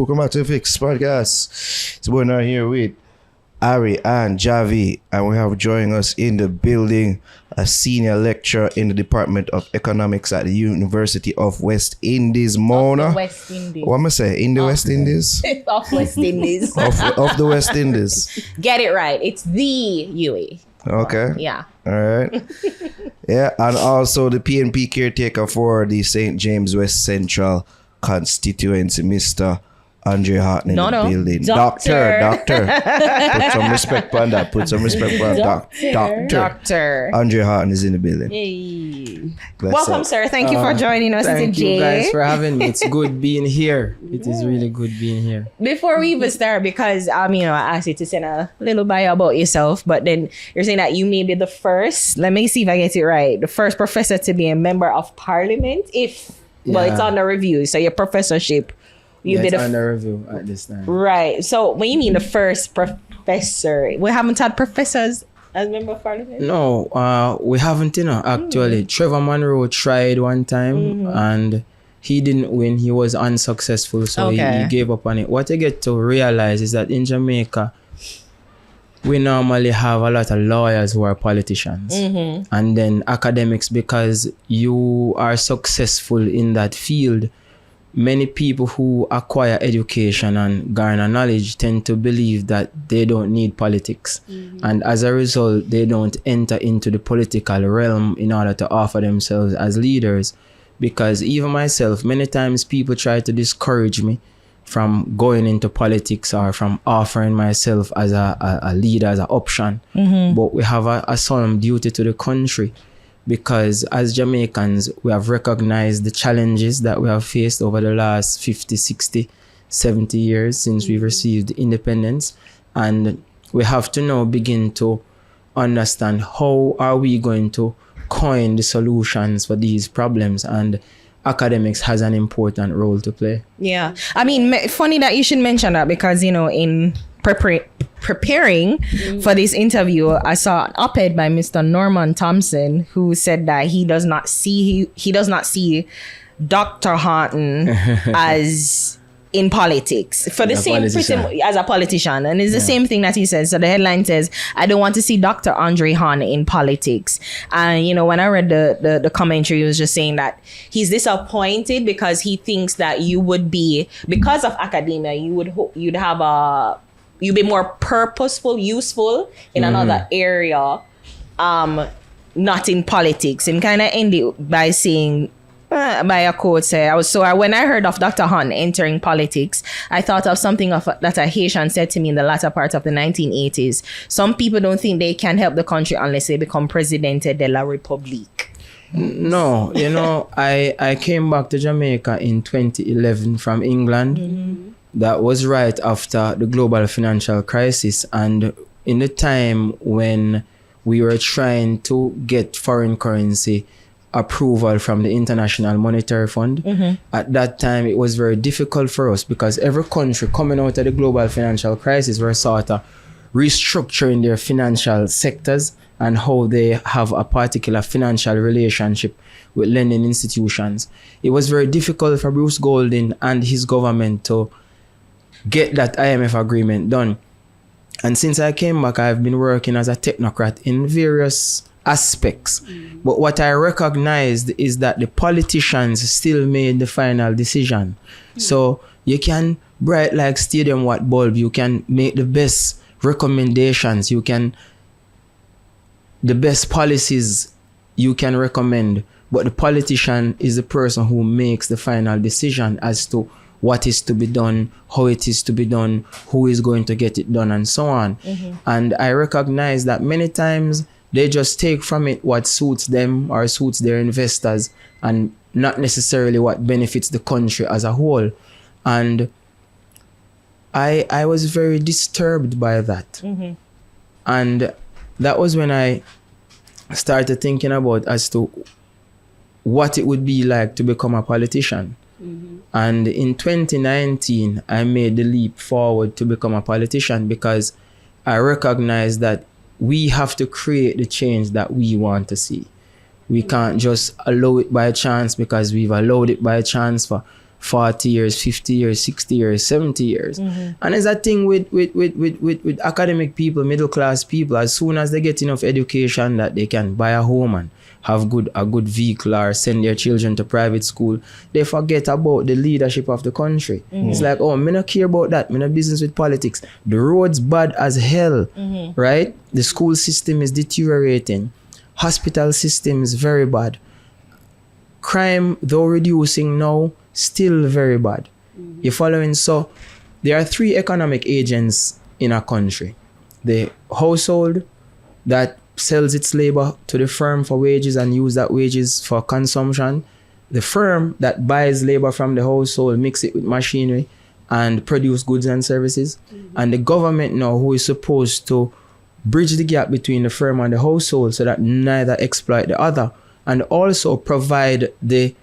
Welcome back to the Fix Podcast. It's going on here with Ari and Javi, and we have joining us in the building a senior lecturer in the Department of Economics at the University of West Indies, Mona. Of the West Indies. What am I say? In the West Indies? Of West Indies. of the West Indies. Get it right. It's the UE. Okay. Yeah. All right. Yeah, and also the PNP caretaker for the St. James West Central constituency, Mr. Andre Haughton in the building. Doctor. Put some respect on that. Doctor. Andre Haughton is in the building. Hey. Welcome, sir. Thank you for joining us today. Thank you guys for having me. It's good being here. It is really good being here. Before we even start, because I asked you to send a little bio about yourself, but then you're saying that you may be the first, let me see if I get it right, the first professor to be a member of parliament, well, it's on the review, so your professorship, it's under review at this time. Right. So when you mean the first professor, we haven't had professors as member of parliament? No, we haven't, actually. Trevor Monroe tried one time and he didn't win. He was unsuccessful, so he gave up on it. What I get to realize is that in Jamaica, we normally have a lot of lawyers who are politicians and then academics, because you are successful in that field. Many people who acquire education and garner knowledge tend to believe that they don't need politics. And as a result, they don't enter into the political realm in order to offer themselves as leaders. Because even myself, many times people try to discourage me from going into politics or from offering myself as a leader, as an option. But we have a solemn duty to the country, because as Jamaicans, we have recognized the challenges that we have faced over the last 50, 60, 70 years since we've received independence. And we have to now begin to understand how are we going to coin the solutions for these problems. And academics has an important role to play. Yeah. Funny that you should mention that, because, in preparing for this interview, I saw an op-ed by Mr. Norman Thompson, who said that he does not see Dr. Haughton as in politics for the same person as a politician, and it's the same thing that he says. So the headline says, "I don't want to see Dr. Andre Haughton in politics." And when I read the commentary, he was just saying that he's disappointed because he thinks that you would be, because of academia, you'd be more purposeful, useful in another area, not in politics. And kind of ended by saying, by a quote, when I heard of Dr. Haughton entering politics, I thought of something that a Haitian said to me in the latter part of the 1980s. Some people don't think they can help the country unless they become Presidente de la Republique. No, I came back to Jamaica in 2011 from England. That was right after the global financial crisis, and in the time when we were trying to get foreign currency approval from the International Monetary Fund. At that time, it was very difficult for us, because every country coming out of the global financial crisis were sort of restructuring their financial sectors and how they have a particular financial relationship with lending institutions. It was very difficult for Bruce Golding and his government to get that IMF agreement done. And since I came back, I've been working as a technocrat in various aspects. But what I recognized is that the politicians still made the final decision. So you can bright like stadium watt bulb, you can make the best recommendations, the best policies you can recommend, but the politician is the person who makes the final decision as to what is to be done, how it is to be done, who is going to get it done, and so on. And I recognize that many times they just take from it what suits them or suits their investors, and not necessarily what benefits the country as a whole. And I was very disturbed by that. And that was when I started thinking about as to what it would be like to become a politician. And in 2019, I made the leap forward to become a politician, because I recognized that we have to create the change that we want to see. We can't just allow it by chance because we've allowed it by chance for 40 years, 50 years, 60 years, 70 years. And there's a thing with academic people, middle class people, as soon as they get enough education that they can buy a home and have a good vehicle or send their children to private school, they forget about the leadership of the country. It's like, oh, me not care about that. Me no business with politics. The road's bad as hell, right? The school system is deteriorating. Hospital system is very bad. Crime, though reducing now, still very bad. You're following? So there are 3 economic agents in a country. The household that sells its labor to the firm for wages and use that wages for consumption. The firm that buys labor from the household, mix it with machinery and produce goods and services. And the government now, who is supposed to bridge the gap between the firm and the household so that neither exploit the other, and also provide the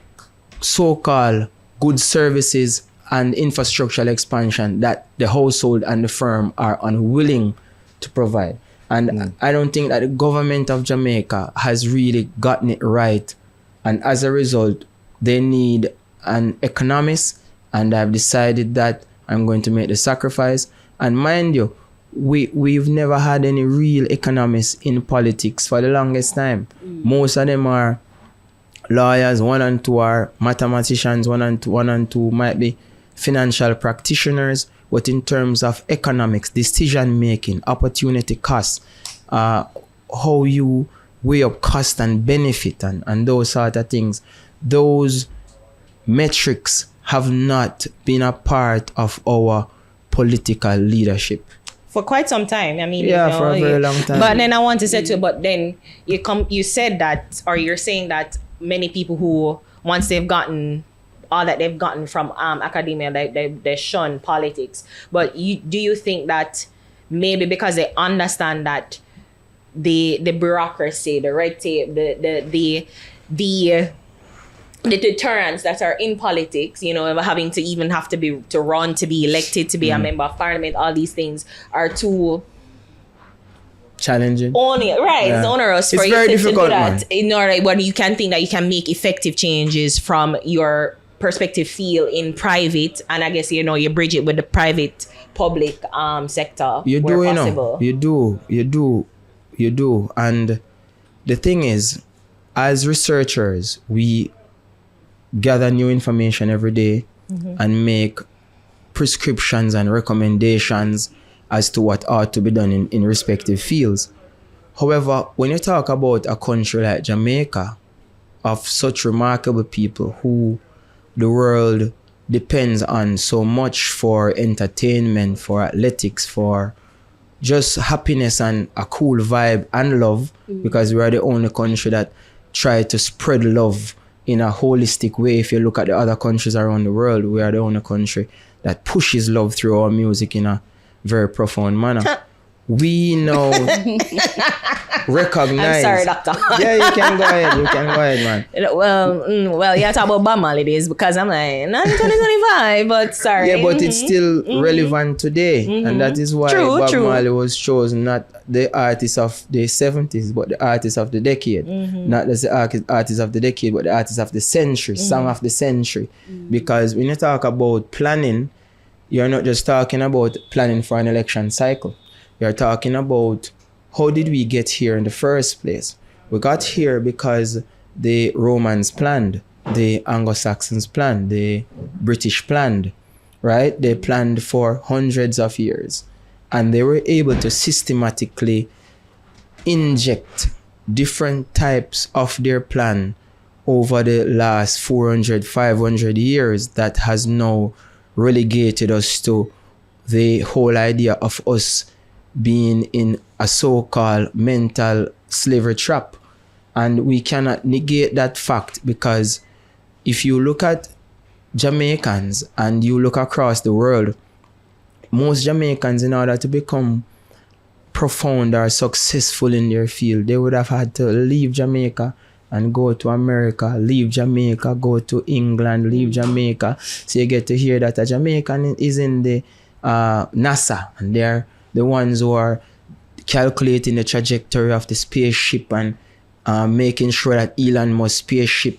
so-called good services and infrastructural expansion that the household and the firm are unwilling to provide. And I don't think that the government of Jamaica has really gotten it right. And as a result, they need an economist, and I've decided that I'm going to make the sacrifice. And mind you, we've never had any real economists in politics for the longest time. Most of them are lawyers, 1 and 2 are mathematicians, 1 and 2 might be financial practitioners. But in terms of economics, decision making, opportunity cost, how you weigh up cost and benefit and those sort of things, those metrics have not been a part of our political leadership. For quite some time. I mean, yeah, for a very long time. But then I want to say too, but then you said that, or you're saying that many people who, once they've gotten all that they've gotten from academia, they shun politics. But do you think that maybe because they understand that the bureaucracy, the red tape, the deterrents that are in politics, you know, having to even have to run, to be elected, to be a member of parliament, all these things are too challenging. It's onerous for you to do that. Man. In order, but you can think that you can make effective changes from your perspective field in private, and I guess, you know, you bridge it with the private public sector. You where do, you possible. know. You do. And the thing is, as researchers, we gather new information every day and make prescriptions and recommendations as to what ought to be done in respective fields. However, when you talk about a country like Jamaica, of such remarkable people who the world depends on so much for entertainment, for athletics, for just happiness and a cool vibe and love, because we are the only country that try to spread love in a holistic way. If you look at the other countries around the world, we are the only country that pushes love through our music in a very profound manner. We now recognize. I'm sorry, Doctor. Yeah, you can go ahead, man. Well, yeah, talk about Bob Marley days, because I'm like, not 2025, but sorry. Yeah, but it's still relevant today, and that is why Bob Marley was chosen not the artist of the 70s, but the artist of the decade. Not just the artist of the decade, but the artist of the century, song of the century. Because when you talk about planning, you're not just talking about planning for an election cycle. You're talking about how did we get here in the first place? We got here because the Romans planned, the Anglo-Saxons planned, the British planned, right? They planned for hundreds of years, and they were able to systematically inject different types of their plan over the last 400, 500 years that has now relegated us to the whole idea of us being in a so-called mental slavery trap. And we cannot negate that fact, because if you look at Jamaicans and you look across the world, most Jamaicans, in order to become profound or successful in their field, they would have had to leave Jamaica and go to America, leave Jamaica, go to England, leave Jamaica. So you get to hear that a Jamaican is in the NASA, and they're the ones who are calculating the trajectory of the spaceship and making sure that Elon Musk's spaceship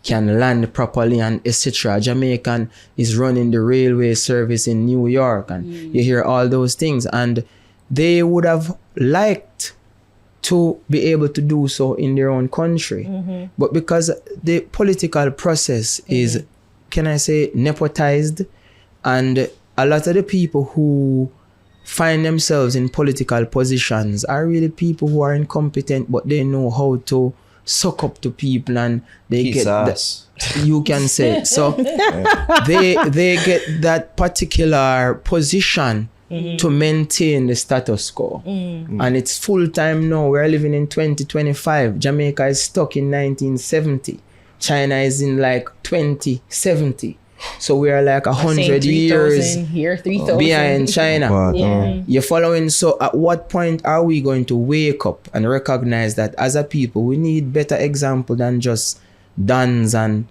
can land properly and etc. Jamaican is running the railway service in New York, and you hear all those things, and they would have liked to be able to do so in their own country. But because the political process is, can I say, nepotized, and a lot of the people who find themselves in political positions are really people who are incompetent, but they know how to suck up to people, and they get that, you can say it. So they get that particular position to maintain the status quo. And it's full time now. We're living in 2025. Jamaica is stuck in 1970. China is in like 2070. So we are like 100 years here, 3,000 behind China. You're following? So at what point are we going to wake up and recognize that as a people, we need better example than just dons and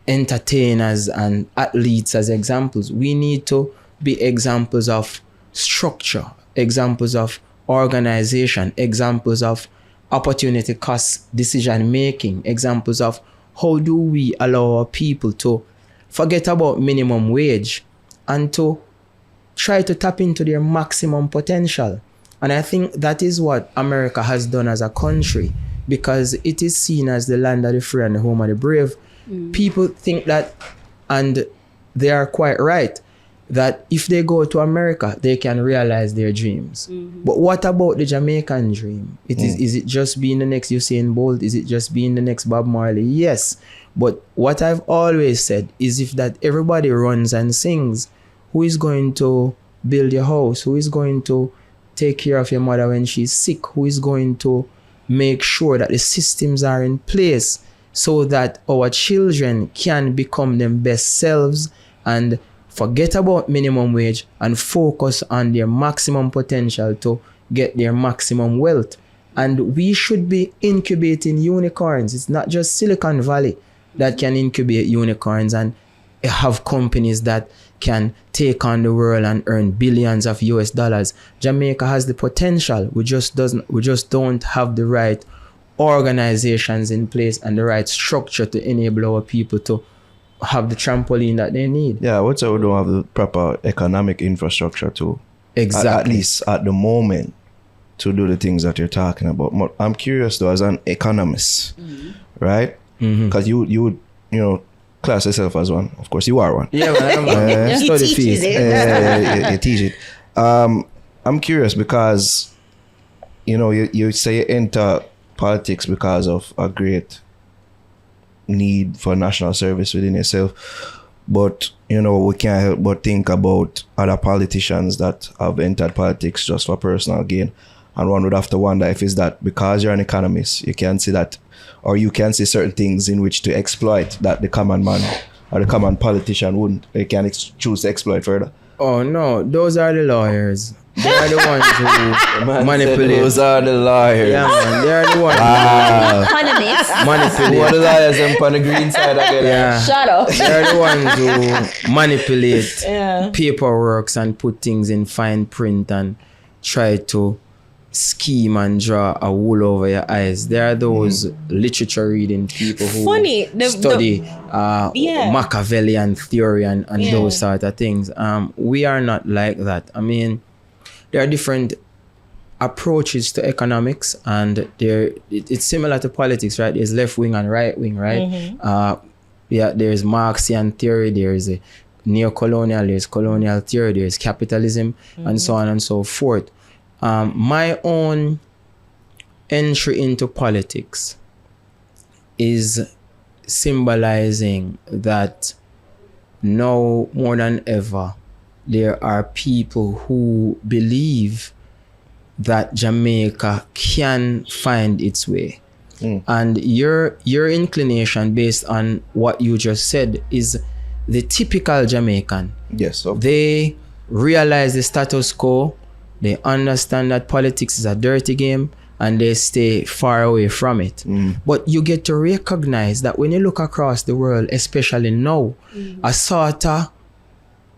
entertainers and athletes as examples? We need to be examples of structure, examples of organization, examples of opportunity cost decision making, examples of how do we allow our people to forget about minimum wage and to try to tap into their maximum potential. And I think that is what America has done as a country, because it is seen as the land of the free and the home of the brave. People think that, and they are quite right, that if they go to America, they can realize their dreams. But what about the Jamaican dream? Is it just being the next Usain Bolt? Is it just being the next Bob Marley? Yes. But what I've always said is, if that everybody runs and sings, who is going to build your house? Who is going to take care of your mother when she's sick? Who is going to make sure that the systems are in place so that our children can become their best selves and forget about minimum wage and focus on their maximum potential to get their maximum wealth? And we should be incubating unicorns. It's not just Silicon Valley that can incubate unicorns and have companies that can take on the world and earn billions of US dollars. Jamaica has the potential. We just don't have the right organizations in place and the right structure to enable our people to have the trampoline that they need. Yeah, what's we don't have the proper economic infrastructure to, exactly, at least at the moment, to do the things that you're talking about. I'm curious though, as an economist, right? Because you class yourself as one. Of course, you are one. Yeah, man. He teaches it. You teach it. I'm curious because you say you enter politics because of a great need for national service within yourself, but we can't help but think about other politicians that have entered politics just for personal gain, and one would have to wonder if it's that because you're an economist, you can see that, or you can see certain things in which to exploit that the common man or the common politician wouldn't. They can choose to exploit further. Oh no, those are the lawyers. They are the ones who manipulate. Those are the lawyers. Yeah, man. They are the ones Economists. who manipulate. What the lawyers them on the green side again? Yeah. Shut up. They are the ones who manipulate paperworks and put things in fine print and try to scheme and draw a wool over your eyes. There are those literature reading people who study Machiavellian theory and those sort of things. We are not like that. I mean, there are different approaches to economics, and it's similar to politics, right? There's left wing and right wing, right? There's Marxian theory, there's a neo-colonial, there's colonial theory, there's capitalism, and so on and so forth. My own entry into politics is symbolizing that now more than ever, there are people who believe that Jamaica can find its way. And your inclination based on what you just said is the typical Jamaican. Yes. They realize the status quo. They understand that politics is a dirty game and they stay far away from it. But you get to recognize that when you look across the world, especially now, a sort of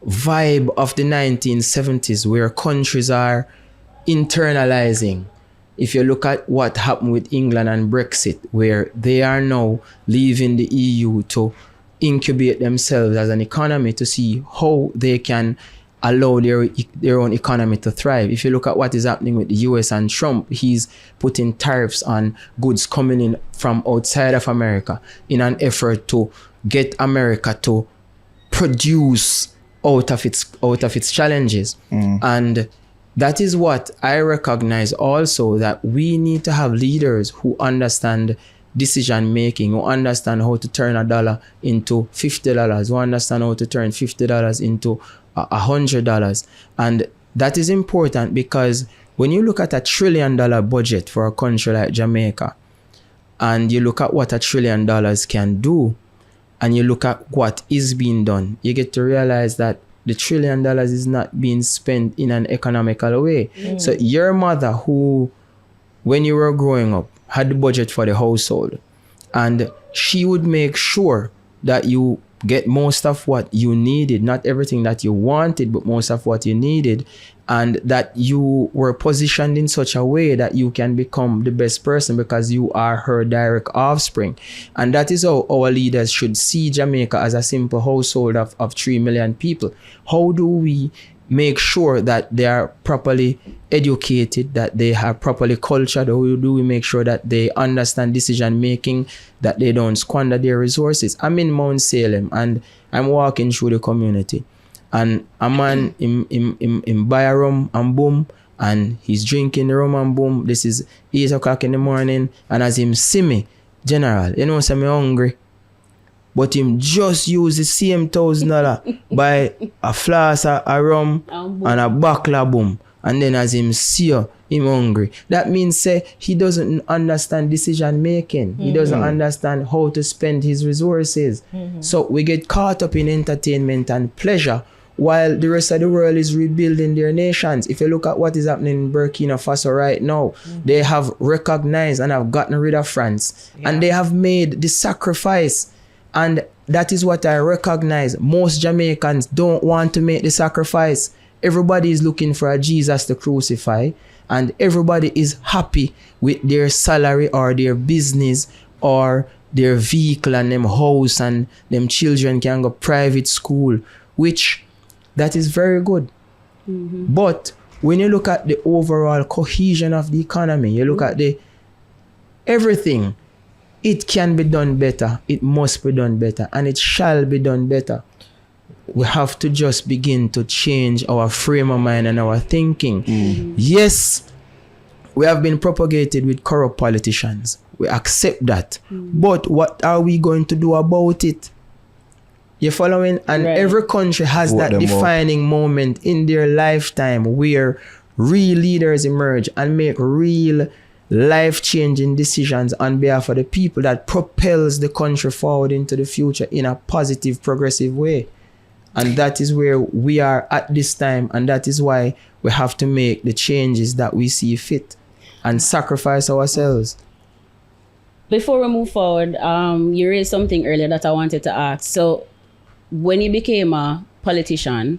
vibe of the 1970s where countries are internalizing if you look at what happened with England and Brexit, where they are now leaving the EU to incubate themselves as an economy to see how they can allow their own economy to thrive. If you look at what is happening with the US and Trump, he's putting tariffs on goods coming in from outside of America in an effort to get America to produce out of its challenges. And that is what I recognize also, that we need to have leaders who understand decision making, who understand how to turn $1 into $50, who understand how to turn $50 into $100. And that is important, because when you look at $1 trillion budget for a country like Jamaica, and you look at what $1 trillion can do, and you look at what is being done, you get to realize that the $1 trillion is not being spent in an economical way. So your mother, who, when you were growing up, had the budget for the household, and she would make sure that you get most of what you needed, not everything that you wanted, but most of what you needed, and that you were positioned in such a way that you can become the best person because you are her direct offspring. And that is how our leaders should see Jamaica, as a simple household of 3 million people. How do we make sure that they are properly educated, that they are properly cultured? How do we make sure that they understand decision making, that they don't squander their resources? I'm in Mount Salem and I'm walking through the community, and a man in buy a rum and boom, and he's drinking the rum and boom. This is 8 o'clock in the morning, and as him see me, General, you know, say me hungry, but him just use the same $1,000 buy a flask of rum and a buckle of boom. And then as him see you, him hungry. That means say he doesn't understand decision making. He doesn't understand how to spend his resources. So we get caught up in entertainment and pleasure while the rest of the world is rebuilding their nations. If you look at what is happening in Burkina Faso right now, they have recognized and have gotten rid of France. And they have made the sacrifice. And that is what I recognize. Most Jamaicans don't want to make the sacrifice. Everybody is looking for a Jesus to crucify, and everybody is happy with their salary or their business or their vehicle and them house, and them children can go private school, which that is very good. But when you look at the overall cohesion of the economy, you look at the everything, it can be done better. It must be done better, and it shall be done better. We have to just begin to change our frame of mind and our thinking. Yes, we have been propagated with corrupt politicians. We accept that. But what are we going to do about it? You're following? And every country has that defining moment in their lifetime where real leaders emerge and make real life-changing decisions on behalf of the people that propels the country forward into the future in a positive, progressive way. And that is where we are at this time, and that is why we have to make the changes that we see fit and sacrifice ourselves. Before we move forward, you raised something earlier that I wanted to ask. So when you became a politician,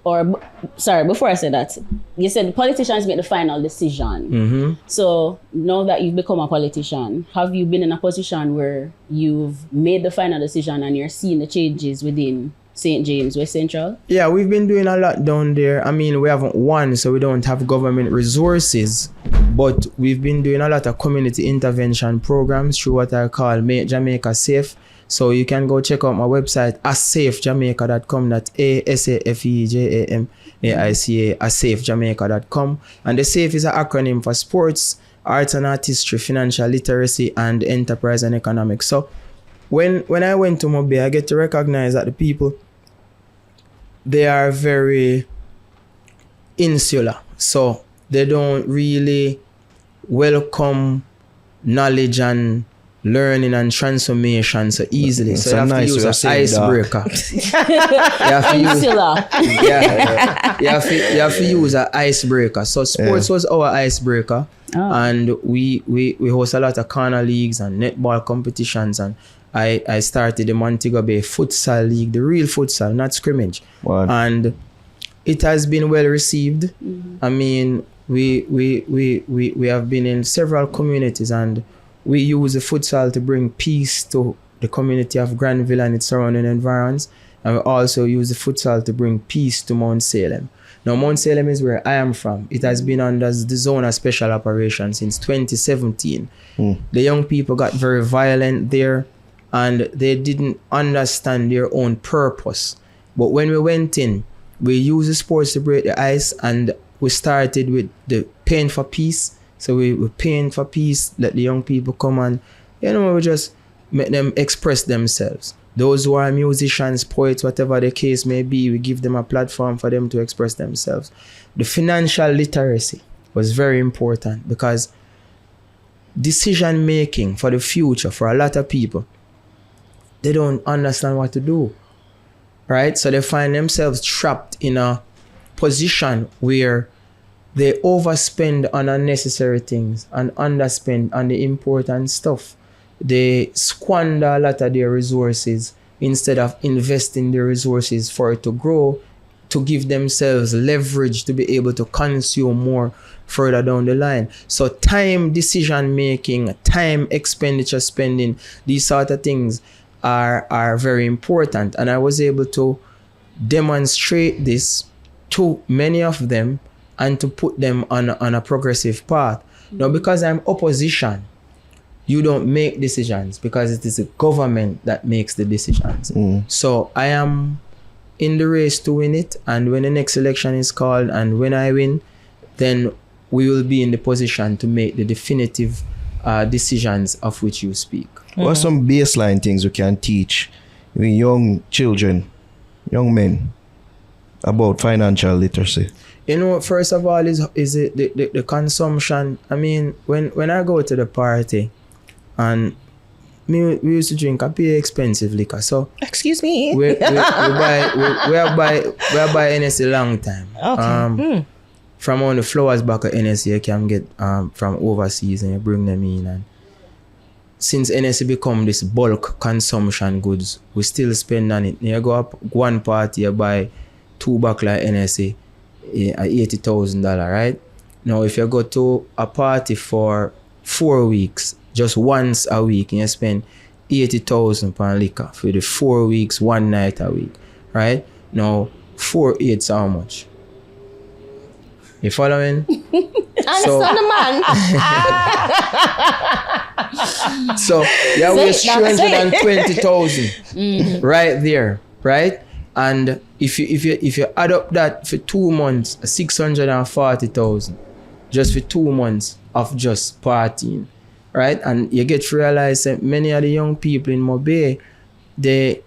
before I say that, you said politicians make the final decision. So now that you've become a politician, have you been in a position where you've made the final decision and you're seeing the changes within St. James, West Central? Yeah, we've been doing a lot down there. I mean, we haven't won, so we don't have government resources, but we've been doing a lot of community intervention programs through what I call Make Jamaica Safe. So you can go check out my website, asafejamaica.com. That's ASAFEJAMAICA, asafejamaica.com. And the SAFE is an acronym for sports, arts and artistry, financial literacy, and enterprise and economics. So when I went to Mobile, I get to recognize that the people, they are very insular. So they don't really welcome knowledge and learning and transformation so easily. So you have to use an icebreaker. You have to use an icebreaker. So sports was our icebreaker. And we host a lot of corner leagues and netball competitions, and I started the Montego Bay Futsal League, the real futsal, not scrimmage. And it has been well received. I mean, we have been in several communities, and we use the futsal to bring peace to the community of Granville and its surrounding environs, and we also use the futsal to bring peace to Mount Salem. Now, Mount Salem is where I am from. It has been under the zone of special operations since 2017. The young people got very violent there, and they didn't understand their own purpose. But when we went in, we used the sports to break the ice, and we started with the pain for peace. So we paint for peace, let the young people come and, we just make them express themselves. Those who are musicians, poets, whatever the case may be, we give them a platform for them to express themselves. The financial literacy was very important, because decision making for the future for a lot of people, they don't understand what to do, right? So they find themselves trapped in a position where they overspend on unnecessary things and underspend on the important stuff. They squander a lot of their resources instead of investing their resources for it to grow, to give themselves leverage to be able to consume more further down the line. So time decision making, time expenditure spending, these sort of things are very important. And I was able to demonstrate this to many of them and to put them on a progressive path. Now, because I'm opposition, you don't make decisions, because it is the government that makes the decisions. So I am in the race to win it, and when the next election is called and when I win, then we will be in the position to make the definitive decisions of which you speak. What are some baseline things we can teach young children, young men, about financial literacy? First of all, is it the consumption. I mean, when I go to the party, and we used to drink, I pay expensive liquor. So excuse me. we buy NSC a long time. Okay. From on the flowers back of NSC, you can get from overseas, and you bring them in. And since NSC become this bulk consumption goods, we still spend on it. You go up one party, you buy 2 bottles of NSC at $80,000, right? Now, if you go to a party for 4 weeks, just once a week, and you spend 80,000 per liquor for the 4 weeks, 1 night a week, right? Now, 4 8's how much? You following? Understand the man. So yeah, we're 320,000 right there, right? And if you add up that for 2 months, 640,000, just for 2 months of just partying, right? And you get to realize that many of the young people in Mobay, they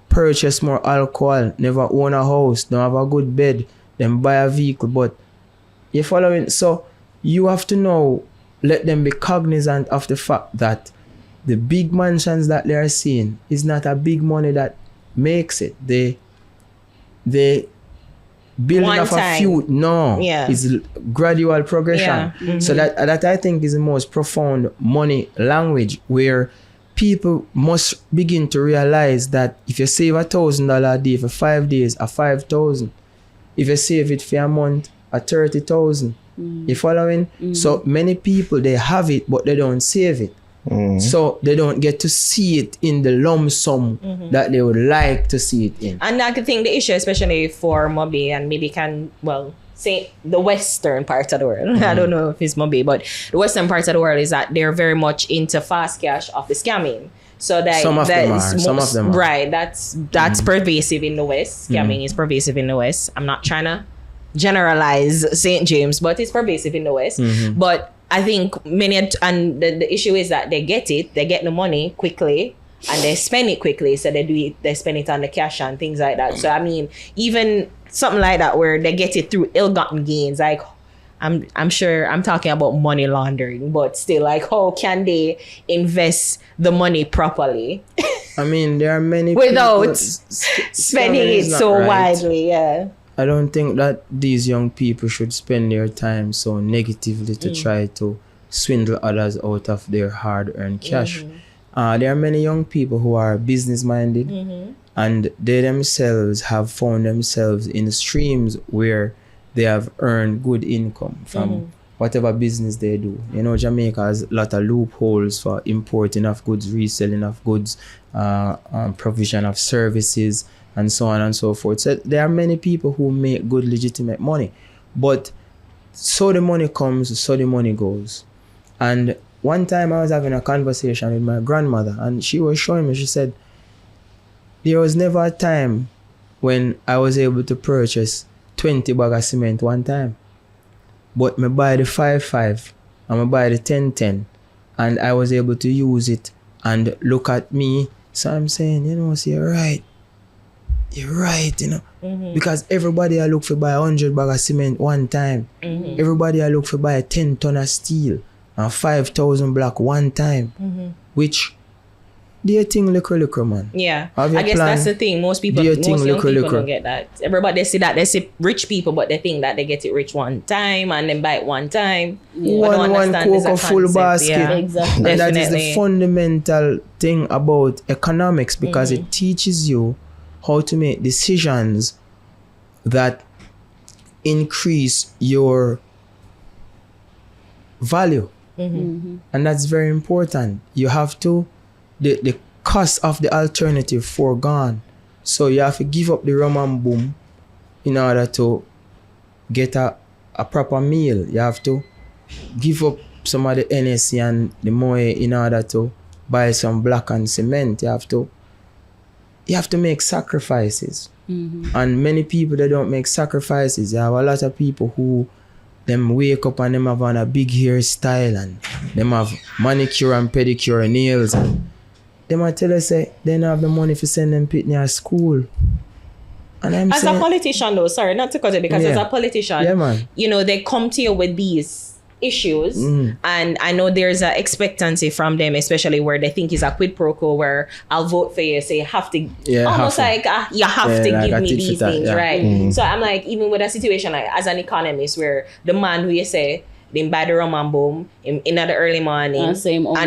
purchase more alcohol, never own a house, don't have a good bed, then buy a vehicle, but you following? So you have to know, let them be cognizant of the fact that the big mansions that they are seeing is not a big money that makes it. They building One of time. a few. No, it's gradual progression. Yeah. So that I think is the most profound money language, where people must begin to realize that if you save $1,000 a day for 5 days, a 5,000. If you save it for a month, a 30,000. You following? So many people, they have it, but they don't save it. So they don't get to see it in the lump sum that they would like to see it in. And I think the issue, especially for Mobay, and maybe say the western part of the world. I don't know if it's Mobay, but the western part of the world is that they're very much into fast cash of the scamming. So that Some of them are. Right. That's pervasive in the West. Scamming is pervasive in the West. I'm not trying to generalize St. James, but it's pervasive in the West. But I think the issue is that they get the money quickly, and they spend it quickly. So they spend it on the cash and things like that. So I mean, even something like that where they get it through ill-gotten gains, like I'm sure I'm talking about money laundering, but still, like, how can they invest the money properly? I mean, there are many without people, spending it so widely. Yeah. I don't think that these young people should spend their time so negatively to try to swindle others out of their hard-earned cash. There are many young people who are business-minded, and they themselves have found themselves in streams where they have earned good income from whatever business they do. You know, Jamaica has a lot of loopholes for importing of goods, reselling of goods, provision of services, and so on and so forth. So there are many people who make good, legitimate money. But so the money comes, so the money goes. And one time I was having a conversation with my grandmother, and she was showing me, she said, there was never a time when I was able to purchase 20 bag of cement one time. But me buy the 5-5 and me buy the 10-10, and I was able to use it and look at me. So I'm saying, you know, say, you're right, you know, because everybody I look for buy 100 bag of cement one time. Everybody I look for buy 10 ton of steel and 5,000 block one time, which do you think liquor, man? Yeah, I guess that's the thing. Most people, most young people don't get that. Everybody, they see that. They see rich people, but they think that they get it rich one time and then buy it one time. One Coke full basket. Yeah, exactly. And that is the fundamental thing about economics, because it teaches you how to make decisions that increase your value. And that's very important. You have to the cost of the alternative foregone. So you have to give up the rum and boom in order to get a proper meal. You have to give up some of the NSC and the Moe in order to buy some block and cement. You have to make sacrifices. And many people, they don't make sacrifices. You have a lot of people who them wake up and them have on a big hairstyle and them have manicure and pedicure nails, and they might tell us say they don't have the money to send them pitney to school. And I'm as saying, a politician though, sorry, not to cut it, because as a politician, man, you know, they come to you with these issues, and I know there's an expectancy from them, especially where they think it's a quid pro quo, where I'll vote for you, so you have to, almost like you have to like give me tit for these tat, things, right? So I'm like, even with a situation like as an economist, where the man who you say they buy the rum and boom in the early morning, and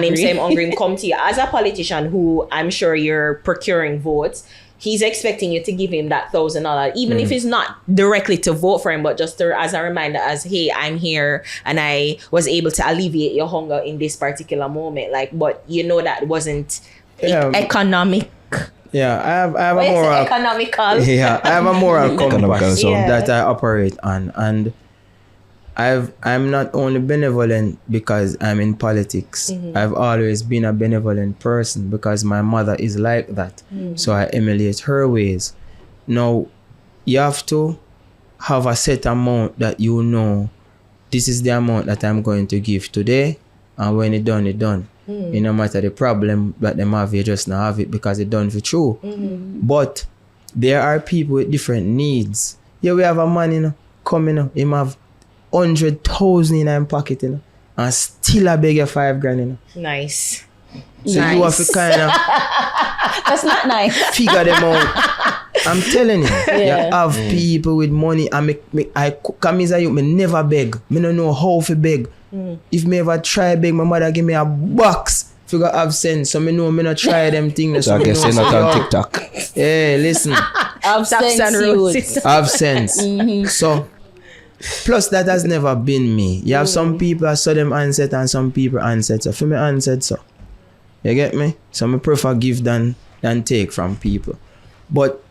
him same hungry come to you as a politician who I'm sure you're procuring votes. He's expecting you to give him that $1,000, even if it's not directly to vote for him, but just as a reminder, as, hey, I'm here and I was able to alleviate your hunger in this particular moment. Like, but you know that wasn't economic. Yeah, I have a moral. Economical. Yeah, I have a moral compass Yeah. that I operate on, and I'm not only benevolent because I'm in politics. I've always been a benevolent person because my mother is like that. So I emulate her ways. Now, you have to have a set amount that you know, this is the amount that I'm going to give today, and when it's done, it's done. No matter the problem that them have, you just not have it because it's done for true. But there are people with different needs. Yeah, we have a man, you know, coming up, him have 100,000 in him pocket, you know, and still I beg you $5,000, you know. Nice. So you have to kind of That's not nice. figure them out. I'm telling you, you have people with money, and I come as a youth, me never beg. Me don't know how to beg. If me ever try beg, my mother give me a box. Figure have sense, so me know me not try them things. So I guess you're not on TikTok. Hey, listen. Have sense, youth. Have sense. So, plus that has never been me. You have some people I saw them answered and some people answered. So for me answered so. You get me? So I prefer give than take from people. But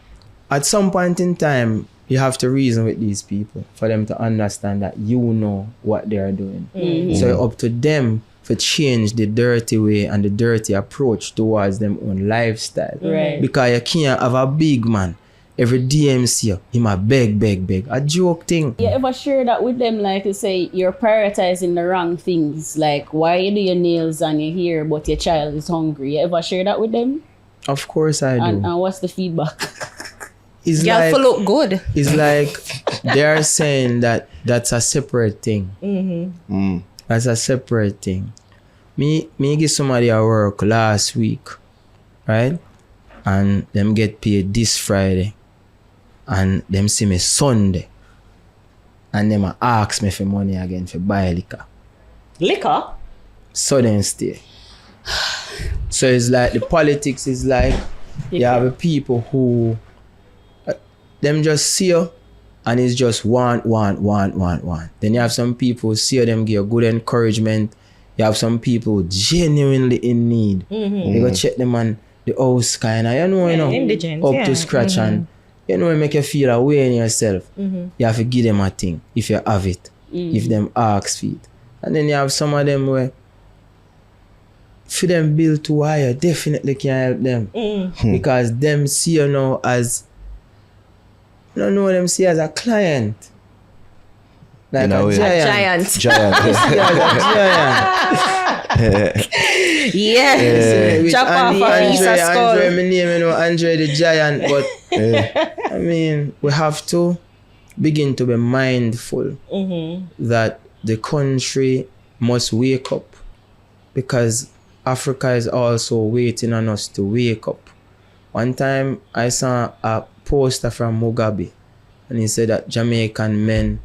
at some point in time, you have to reason with these people for them to understand that you know what they are doing. So it's up to them to change the dirty way and the dirty approach towards them own lifestyle. Right. Because you can't have a big man every DMC you, he might beg. A joke thing. You ever share that with them, like you say, you're prioritizing the wrong things, like why you do your nails and your hair but your child is hungry? You ever share that with them? Of course I do. And what's the feedback? It's You have to look good. It's like they're saying that that's a separate thing. That's a separate thing. Me give somebody a work last week, right? And them get paid this Friday. And them see me Sunday. And them ask me for money again for buy liquor. Liquor? So then stay. So it's like the politics is like you have the people who them just see you and it's just want. Then you have some people see them give good encouragement. You have some people genuinely in need. You go check them on the house kind of, indigent, up to scratch and it make you feel away in yourself. You have to give them a thing if you have it. If them ask for it. And then you have some of them where for them build too higher, definitely can help them. Because them see you now as them see as a client. Like a giant. Yes. Chop off a piece of skull. Andre, my name, Andre the Giant, but I mean, we have to begin to be mindful that the country must wake up, because Africa is also waiting on us to wake up. One time I saw a poster from Mugabe and he said that Jamaican men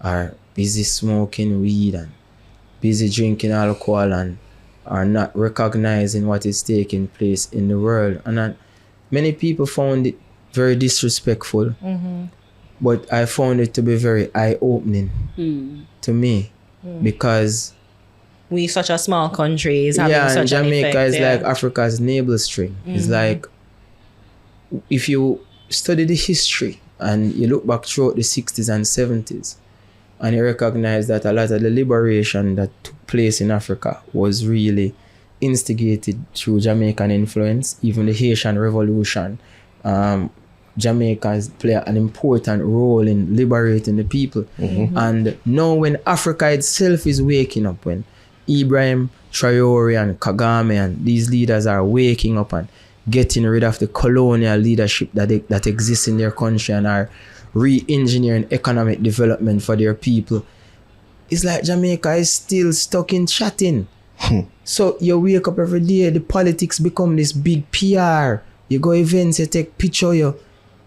are busy smoking weed and busy drinking alcohol and are not recognizing what is taking place in the world. And many people found it very disrespectful, but I found it to be very eye-opening to me, because we such a small country is having such Jamaica an effect, is like Africa's navel string. It's like, if you study the history and you look back throughout the 60s and 70s, and you recognize that a lot of the liberation that took place in Africa was really instigated through Jamaican influence. Even the Haitian Revolution, Jamaica has played an important role in liberating the people. And now when Africa itself is waking up, when Ibrahim Traore and Kagame and these leaders are waking up and getting rid of the colonial leadership that exists in their country and are re-engineering economic development for their people, it's like Jamaica is still stuck in chatting. So you wake up every day, the politics become this big PR. You go events, you take picture, you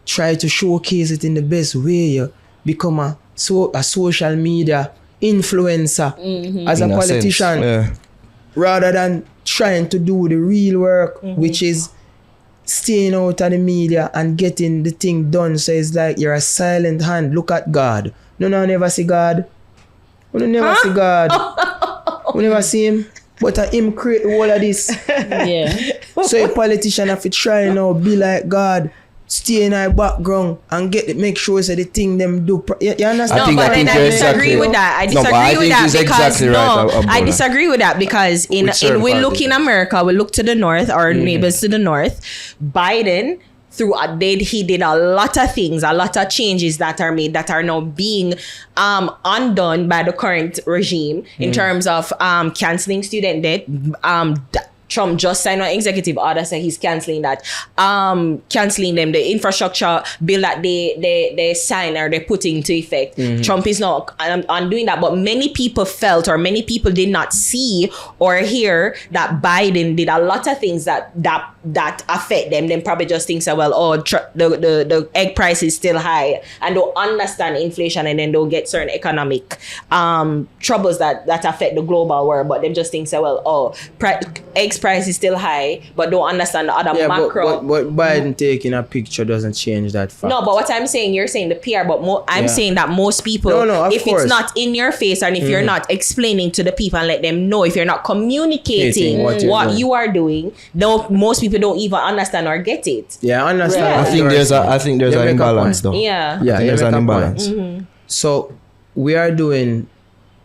try to showcase it in the best way. You become a social media influencer as a politician, rather than trying to do the real work, which is staying out of the media and getting the thing done. So it's like you're a silent hand. Look at God. No, never see God. We never see God. We never see him. But him create all of this. So a politician have to try now be like God, stay in our background and make sure so the thing them do. You understand? I disagree with that. I disagree with that because in we look in America, we look to the north, our neighbors to the north. Biden, he did a lot of things, a lot of changes that are made that are now being undone by the current regime in terms of canceling student debt. Trump just signed an executive order saying he's canceling that. Canceling them, the infrastructure bill that they sign or they put into effect. Trump is not undoing that. But many people felt, or many people did not see or hear that Biden did a lot of things that affect them. Then probably just think, the egg price is still high, and don't understand inflation, and then they'll get certain economic troubles that affect the global world. But them just think, eggs price is still high, but don't understand the other macro. But Biden taking a picture doesn't change that fact. No, but what I'm saying, you're saying the PR, but I'm saying that most people, if course. It's not in your face, and if you're not explaining to the people and let them know, if you're not communicating what you are doing, most people don't even understand or get it. Yeah, I understand. Yeah. I think there's an imbalance though. Yeah. There's an imbalance. So we are doing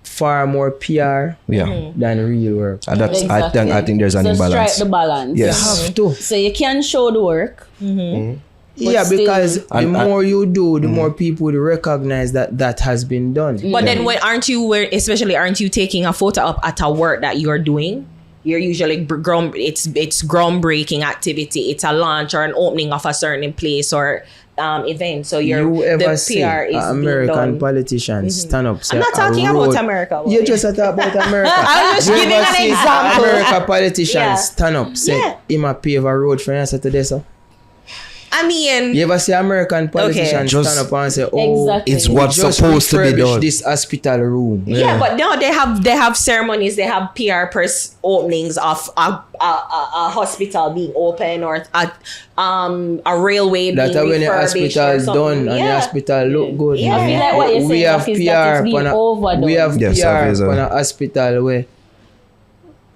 far more PR than real work. And that's I think there's an imbalance. Strike the balance. Yes. You have to. So you can show the work. Because the more you do, the more people will recognize that has been done. But then aren't you taking a photo up at a work that you're doing? You're usually it's groundbreaking activity. It's a launch or an opening of a certain place or event. So you ever the see PR is American politicians stand up? I'm not talking about America. You just talk about America. I was just giving an example. American politicians stand up, say, "Him a pave a road for you today, so." I mean, You ever see American politicians Just- stand up and say, "Oh, Exactly. It's what's just supposed to be refurbish done. this hospital room." yeah, but now they have ceremonies, they have PR press openings of a hospital being open or a railway That being when the refurbished or hospital's something. done and the hospital look good. Yeah, I feel like what you're we saying, have Raf, is that it's being overdone. we have Yes, PR obviously. on a hospital where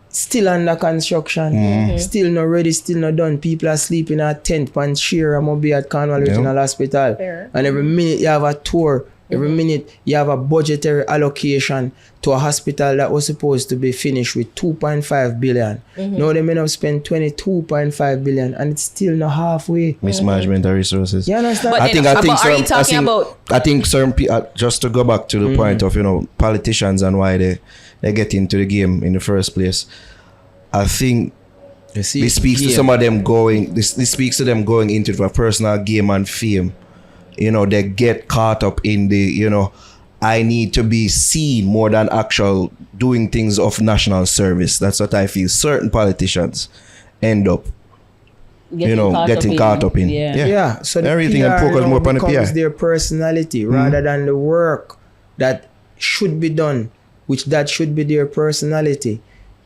still under construction, still not ready, still not done. People are sleeping at tent pan share and be at Cornwall Regional Hospital. Fair. And every minute you have a tour, every minute you have a budgetary allocation to a hospital that was supposed to be finished with 2.5 billion. Now they may have spent 22.5 billion and it's still not halfway. Mismanagement of resources. You understand? But I think are you talking about? I think certain just to go back to the point of politicians and why they get into the game in the first place. I think You see, this speaks to some of them going. This speaks to them going into it for personal game and fame. They get caught up in the I need to be seen more than actual doing things of national service. That's what I feel. Certain politicians end up getting caught up in. Yeah, so the everything PR and focus more upon the becomes PR. their personality rather than the work that should be done, which that should be their personality.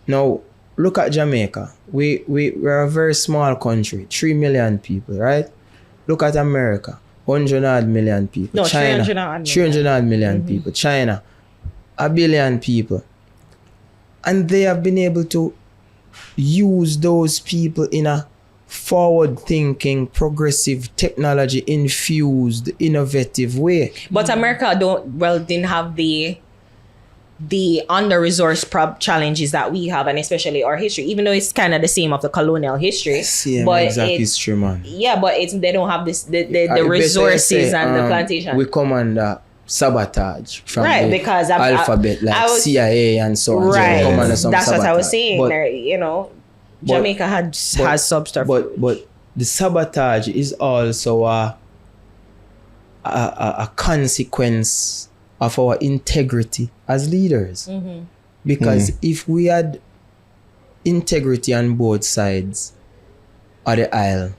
Now, look at Jamaica. We're a very small country, 3 million people, right? Look at America, 100 odd million people. No, China, 300 odd million. 300 odd million people. China, 1 billion people. And they have been able to use those people in a forward-thinking, progressive, technology-infused, innovative way. But America didn't have the under-resourced challenges that we have, and especially our history, even though it's kind of the same of the colonial history. Same but exact history, man. Yeah, but they don't have this the I resources better say, and the plantation. We come under sabotage from Right, the because alphabet, like CIA and so on. Right, So we come under some that's what I was sabotage. saying. But- Jamaica has substance. But the sabotage is also a consequence of our integrity as leaders. Because if we had integrity on both sides of the aisle,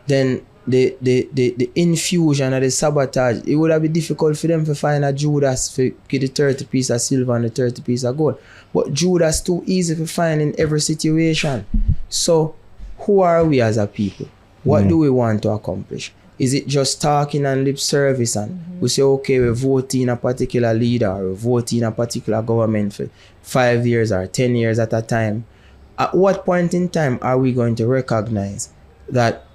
then the infusion of the sabotage, it would have been difficult for them to find a Judas to get the 30 piece of silver and the 30 piece of gold. But Judas too easy to find in every situation. So who are we as a people? What do we want to accomplish? Is it just talking and lip service and we say, okay, we vote in a particular leader or we vote in a particular government for 5 years or 10 years at a time? At what point in time are we going to recognize that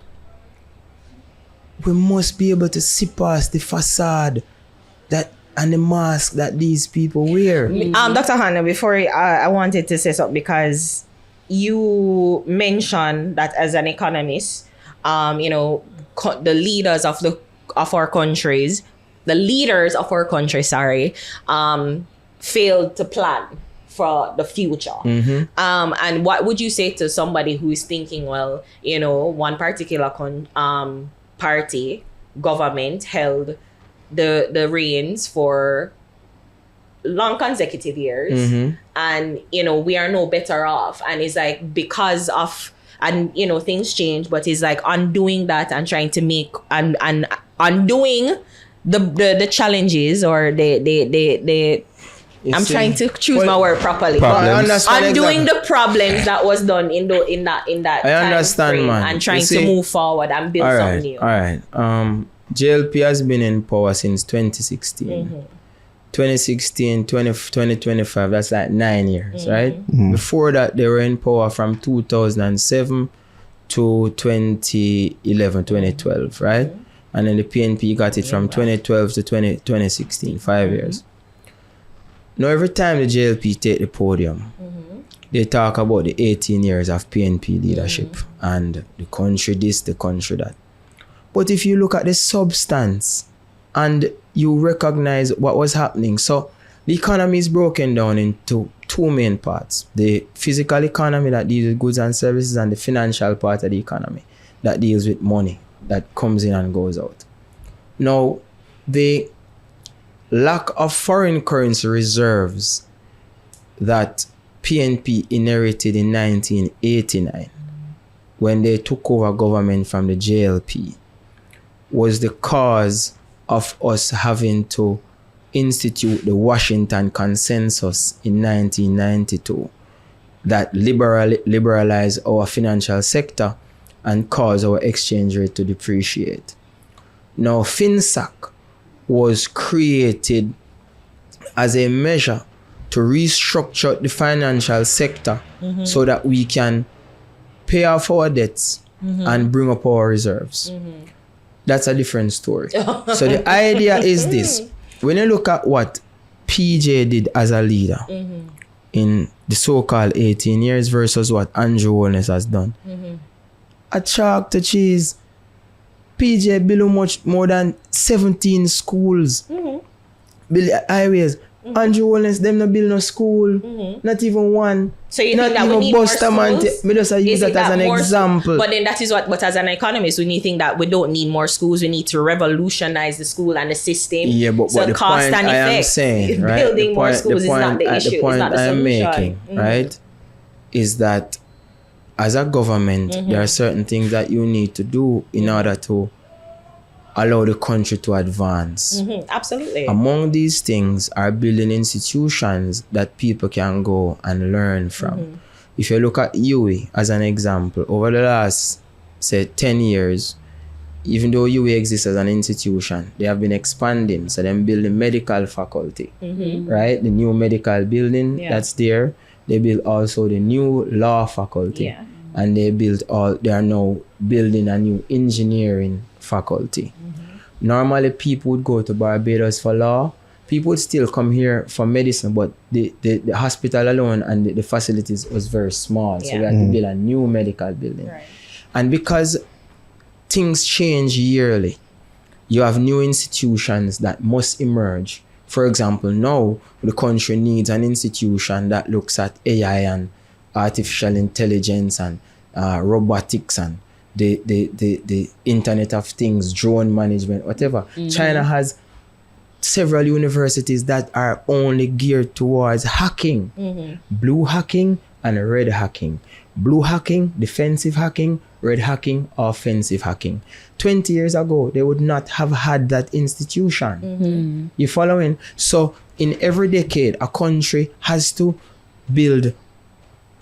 we must be able to see past the facade and the mask that these people wear? Dr. Hannah, before I wanted to say something because you mentioned that as an economist, the leaders of our countries, failed to plan for the future. And what would you say to somebody who is thinking, well, one particular party, government held the reins for long consecutive years, and we are no better off, and it's like because of, and things change, but it's like undoing that and trying to make and undoing the challenges or the I'm trying to choose my word properly. Problems. Undoing the problems that was done in that I understand, time frame, man. and trying to move forward and build something new. All right. JLP has been in power since 2016. 2016, 2025, that's like 9 years, right? Before that, they were in power from 2007 to 2011, 2012, right? And then the PNP got it from 2012 to 2016, 5 years. Now, every time the JLP take the podium, they talk about the 18 years of PNP leadership and the country this, the country that. But if you look at the substance and you recognize what was happening, so the economy is broken down into two main parts. The physical economy that deals with goods and services, and the financial part of the economy that deals with money that comes in and goes out. Now, the lack of foreign currency reserves that PNP inherited in 1989 when they took over government from the JLP was the cause of us having to institute the Washington Consensus in 1992 that liberalized our financial sector and caused our exchange rate to depreciate. Now, FinSac was created as a measure to restructure the financial sector so that we can pay off our debts and bring up our reserves. That's a different story. So the idea is this. When you look at what PJ did as a leader in the so-called 18 years versus what Andrew Holness has done, at Chalk to Cheese, PJ built much more than 17 schools. Build highways. Andrew Holness, them not build no school, not even one. So you not think that even we need more schools? Me just use that as an example. But then that is what, but as an economist, we need to think that we don't need more schools. We need to revolutionize the school and the system. Yeah, but so the cost point and I am effect, saying, right? building more schools is not the issue. The point it's not the I am solution. making, right, is that as a government, there are certain things that you need to do in order to allow the country to advance. Absolutely. Among these things are building institutions that people can go and learn from. If you look at UWI as an example, over the last, say, 10 years, even though UWI exists as an institution, they have been expanding. So they're building medical faculty, right? The new medical building that's there. They built also the new law faculty. And they are now building a new engineering faculty. Normally people would go to Barbados for law. People would still come here for medicine, but the hospital alone and the facilities was very small. So we had to build a new medical building. And because things change yearly, you have new institutions that must emerge. For example, now the country needs an institution that looks at AI and artificial intelligence and robotics and the Internet of Things, drone management, whatever. China has several universities that are only geared towards hacking. Blue hacking and red hacking. Blue hacking, defensive hacking, red hacking, offensive hacking. 20 years ago, they would not have had that institution. You following? So in every decade, a country has to build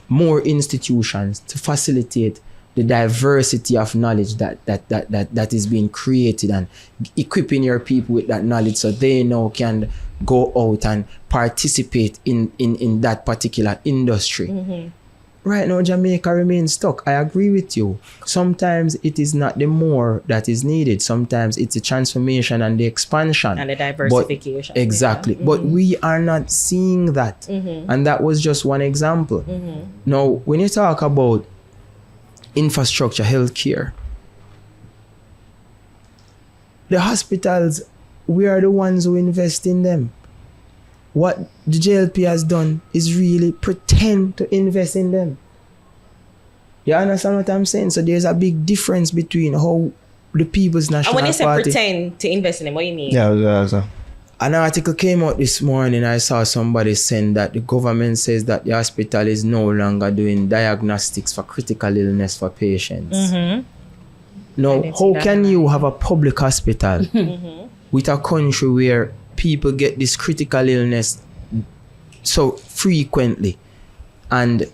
more institutions to facilitate the diversity of knowledge that is being created and equipping your people with that knowledge so they now can go out and participate in that particular industry. Right now, Jamaica remains stuck. I agree with you. Sometimes it is not the more that is needed. Sometimes it's the transformation and the expansion. And the diversification. Exactly. But we are not seeing that. And that was just one example. Now, when you talk about infrastructure, healthcare, the hospitals, we are the ones who invest in them. What the JLP has done is really pretend to invest in them. You understand what I'm saying? So there's a big difference between how the People's National Party... And when you say pretend to invest in them, what do you mean? Yeah. An article came out this morning. I saw somebody saying that the government says that the hospital is no longer doing diagnostics for critical illness for patients. Now, how can you have a public hospital with a country where people get this critical illness so frequently? And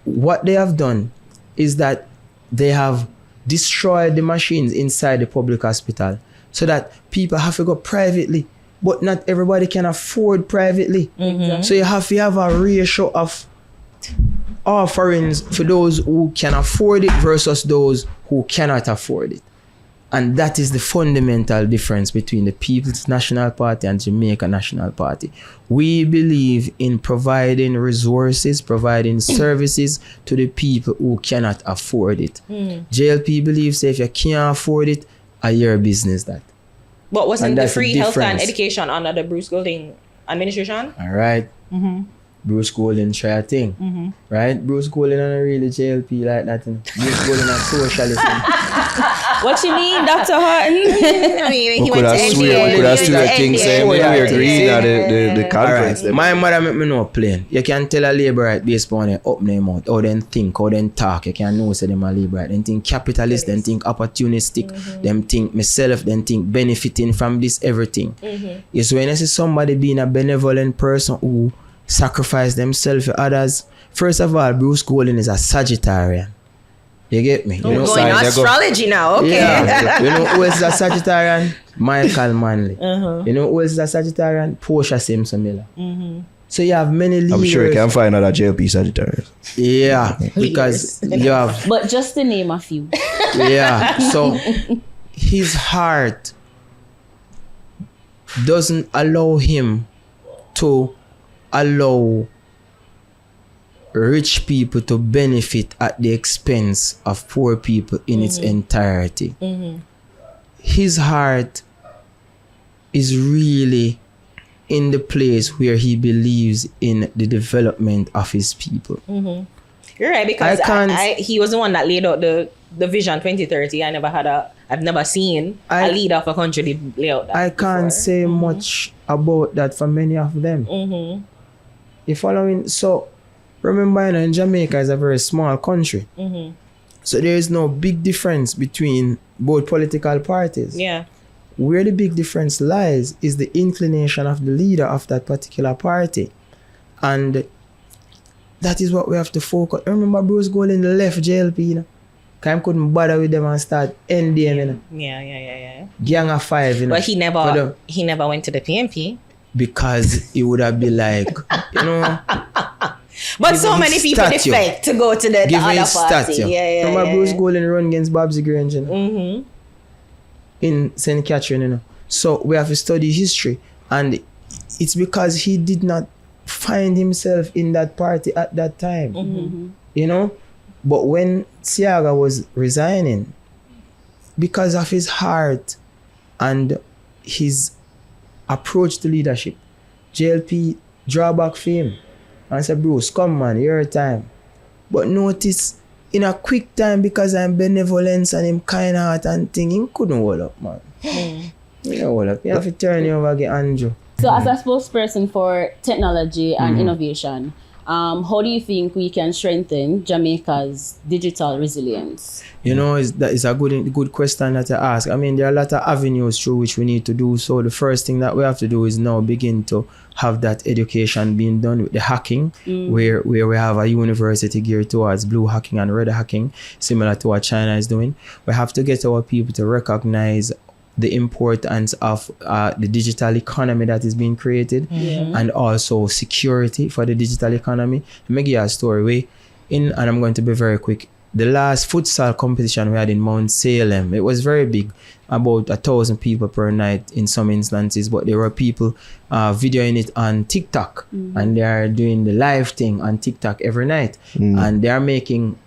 what they have done is that they have destroyed the machines inside the public hospital so that people have to go privately, but not everybody can afford privately. So you have to have a ratio of offerings for those who can afford it versus those who cannot afford it. And that is the fundamental difference between the People's National Party and Jamaica National Party. We believe in providing resources, providing services to the people who cannot afford it. JLP believes if you can't afford it, your business that. But wasn't the free health and education under the Bruce Golding administration? All right. Bruce Golding try a thing. Right? Bruce Golding and really JLP like that. Bruce Golding a socialist. What you mean, Dr. Haughton? I mean, he Could went to have India. swear things saying we agree Yeah. that the conference. Alright. My mother make me know plain. You can tell a labourite based upon their up name out, how they think, how they talk. You can know say them a labourite. They think capitalist, they think opportunistic, them think myself, they think benefiting from this everything. Yes, when I see somebody being a benevolent person who sacrifice themselves for others, first of all, Bruce Golding is a Sagittarian. You get me? You know, Going astrology now. Okay. yeah. You know who else is a Sagittarian? Michael Manley. You know who else is a Sagittarian? Portia Simpson Miller. So you have many leaders. I'm sure you can find another JLP Sagittarius. Yeah, because you have. But just to name a few. Yeah, so his heart doesn't allow him to allow rich people to benefit at the expense of poor people in its entirety. His heart is really in the place where he believes in the development of his people. You're right, because he was the one that laid out the Vision 2030. I've never seen a leader of a country lay out that I can't say much about that for many of them. You following? So remember, you know, in Jamaica is a very small country. So there is no big difference between both political parties. Yeah. Where the big difference lies is the inclination of the leader of that particular party. And that is what we have to focus. Remember Bruce Golding left JLP, you know. Cause he couldn't bother with them and start NDM, you know. Yeah. Gang of 5, you know. But he never went to the PNP. Because he would have been like, you know. But so many people defect to go to the other party. Yeah. Remember Bruce Golding run against Babsy Grange, you know? In St. Catherine, you know. So we have to study history. And it's because he did not find himself in that party at that time. You know? But when Siaga was resigning, because of his heart and his approach to leadership, JLP draw back fame and said, Bruce, come man, your time. But notice, in a quick time, because I'm benevolence and him kind heart and thing, he couldn't hold up, man. You know, hold up. You have to turn you over again, Andrew. So as a spokesperson for technology and innovation, how do you think we can strengthen Jamaica's digital resilience? You know, it's a good question that you ask. I mean, there are a lot of avenues through which we need to do. So the first thing that we have to do is now begin to have that education being done with the hacking, where we have a university geared towards blue hacking and red hacking, similar to what China is doing. We have to get our people to recognize the importance of the digital economy that is being created, and also security for the digital economy. Let me give you a story. And I'm going to be very quick. The last futsal competition we had in Mount Salem, it was very big, about 1,000 people per night in some instances, but there were people videoing it on TikTok, and they are doing the live thing on TikTok every night, and they are making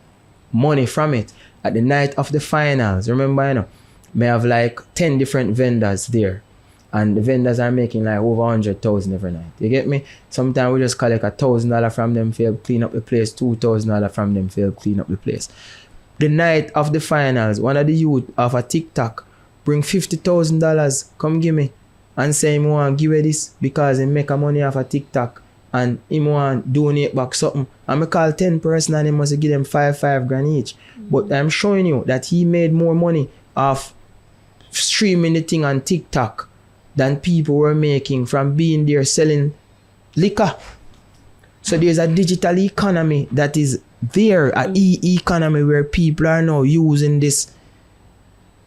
money from it. At the night of the finals, remember, you know, may have like 10 different vendors there, and the vendors are making like over 100,000 every night. You get me? Sometimes we just collect $1,000 from them for help clean up the place, $2,000 from them for help clean up the place. The night of the finals, one of the youth of a TikTok bring $50,000, come give me, and say him want give you this because he make a money off a TikTok and him want donate back something. And I call 10 person and he must give them five grand each. But I'm showing you that he made more money off streaming the thing on TikTok than people were making from being there selling liquor. So there's a digital economy that is there, an e-economy where people are now using this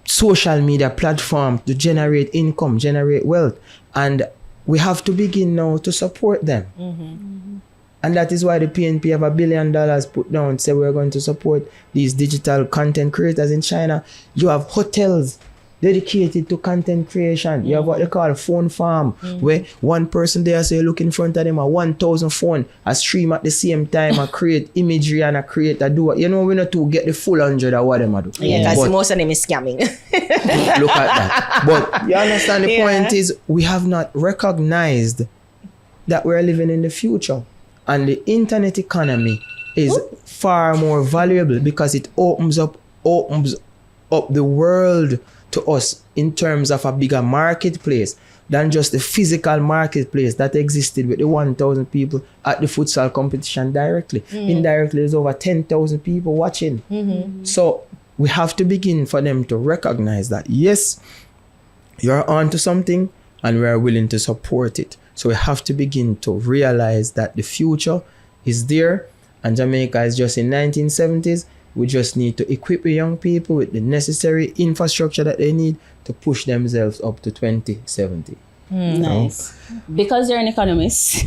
social media platform to generate income, generate wealth. And we have to begin now to support them. And that is why the PNP have $1 billion put down, say we're going to support these digital content creators in China. You have hotels dedicated to content creation. You have what they call a phone farm, where one person there say look in front of them, 1,000 phone, a stream at the same time, a create imagery and a create a do. You know, we not to get the full 100 of what them do. Yeah, because most of them is scamming. Look at that. But you understand the point is we have not recognized that we're living in the future. And the internet economy is far more valuable because it opens up the world to us in terms of a bigger marketplace than just the physical marketplace that existed with the 1,000 people at the futsal competition directly. Indirectly, there's over 10,000 people watching. So we have to begin for them to recognize that, yes, you're onto something and we are willing to support it. So we have to begin to realize that the future is there and Jamaica is just in 1970s. We just need to equip the young people with the necessary infrastructure that they need to push themselves up to 2070. Nice. Because you're an economist,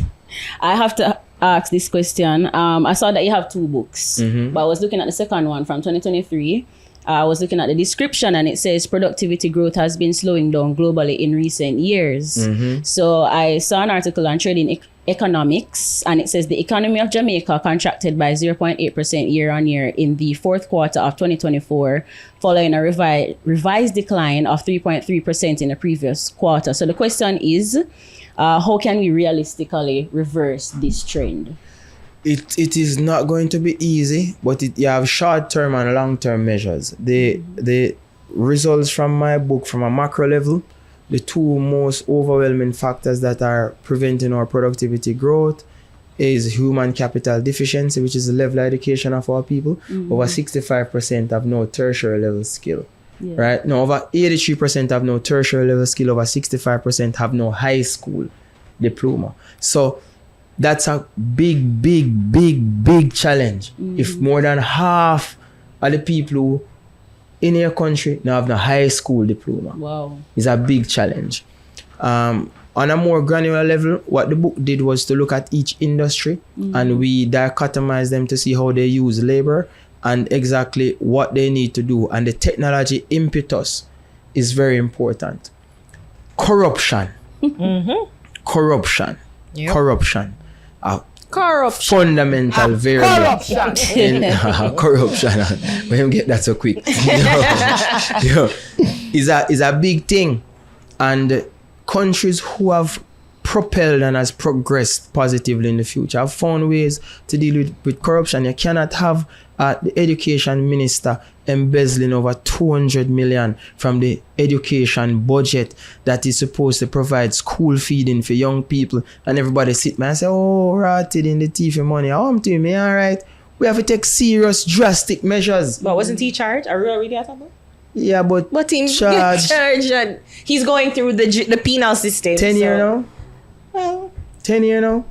I have to ask this question. I saw that you have 2 books, but I was looking at the second one from 2023. I was looking at the description and it says productivity growth has been slowing down globally in recent years. So I saw an article on Trading Economics and it says the economy of Jamaica contracted by 0.8% year on year in the fourth quarter of 2024, following a revised decline of 3.3% in the previous quarter. So the question is, how can we realistically reverse this trend? It is not going to be easy, but you have short-term and long-term measures. The results from my book from a macro level, the 2 most overwhelming factors that are preventing our productivity growth is human capital deficiency, which is the level of education of our people. Over 65% have no tertiary level skill. Right? No, over 83% have no tertiary level skill. Over 65% have no high school diploma. So that's a big challenge. If more than half of the people who in your country now have no high school diploma. Wow. It's a big challenge. On a more granular level, what the book did was to look at each industry and we dichotomize them to see how they use labor and exactly what they need to do. And the technology impetus is very important. Corruption. Corruption. Fundamental variable in corruption. When you get that so quick, is a big thing, and countries who have propelled and has progressed positively in the future have found ways to deal with corruption. You cannot have the education minister embezzling over 200 million from the education budget that is supposed to provide school feeding for young people, and everybody sit man and say, oh, rotted in the teeth of money. I'm to me, all right. We have to take serious, drastic measures. But wasn't he charged? Are we already at that? Yeah, but he charged and he's going through the penal system. 10 years now? Well, 10 years now?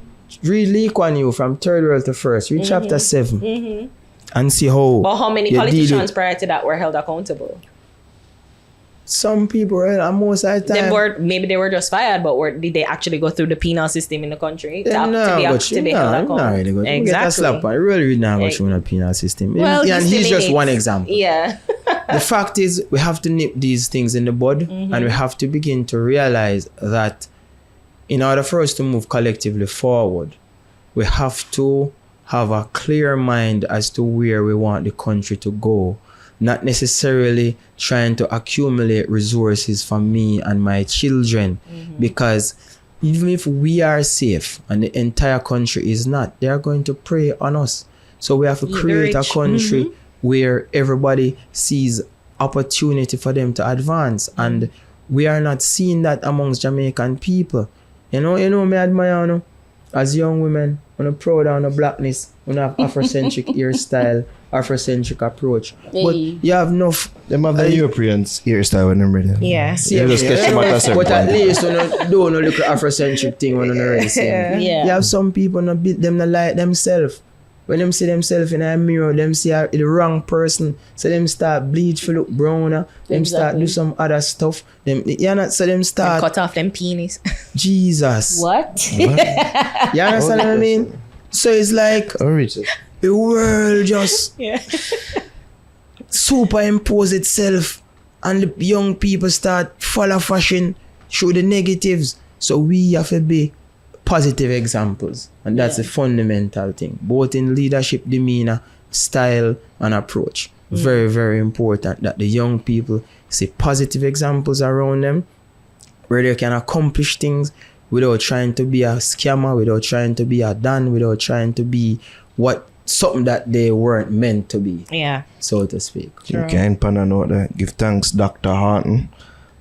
Read Lee Kuan Yew from third world to first. Read chapter 7. And see how. But how many politicians prior to that were held accountable? Some people were, and most of the time. Maybe they were just fired, but did they actually go through the penal system in the country to be held accountable? Not really good. Exactly. Get a slap on. Really not go through the penal system. Well, and he's just one example. Yeah. The fact is, we have to nip these things in the bud, and we have to begin to realize that in order for us to move collectively forward, we have to have a clear mind as to where we want the country to go, not necessarily trying to accumulate resources for me and my children, because even if we are safe and the entire country is not, they are going to prey on us. So we have to create a country where everybody sees opportunity for them to advance, and we are not seeing that amongst Jamaican people. You know, me admire, you know, as young women, I'm proud of the blackness, we have Afrocentric hairstyle, Afrocentric approach. Hey. But you have enough. Them have the Europeans hairstyle when they're ready. Yeah. You just catch them at a certain But at point. least you don't look at Afrocentric thing when you're racing. Yeah. You have some people not beat them not like themselves. When them see themselves in a mirror, them see the wrong person, so them start bleach for look browner, them start do some other stuff. So them start cut off them penis. Jesus. What? You understand what I mean? So it's like the world just superimpose itself, and the young people start follow fashion through the negatives. So we have to be positive examples, and that's the fundamental thing, both in leadership, demeanor, style, and approach. Very, very important that the young people see positive examples around them where they can accomplish things without trying to be a scammer, without trying to be a don, without trying to be what something that they weren't meant to be, Yeah. so to speak. You can pan a note there. Give thanks Dr. Haughton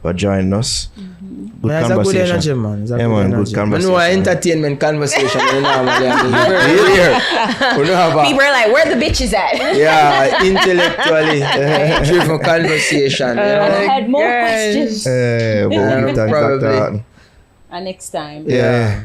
for joining us. Good Man, it's a good energy, man. It's a Yeah, good man, energy. good conversation. I know entertainment conversation. You know, People are like, where the bitches at? yeah, intellectually driven conversation. You I know? had more questions. But we give thanks Dr. Probably. Haughton. Next time. Yeah.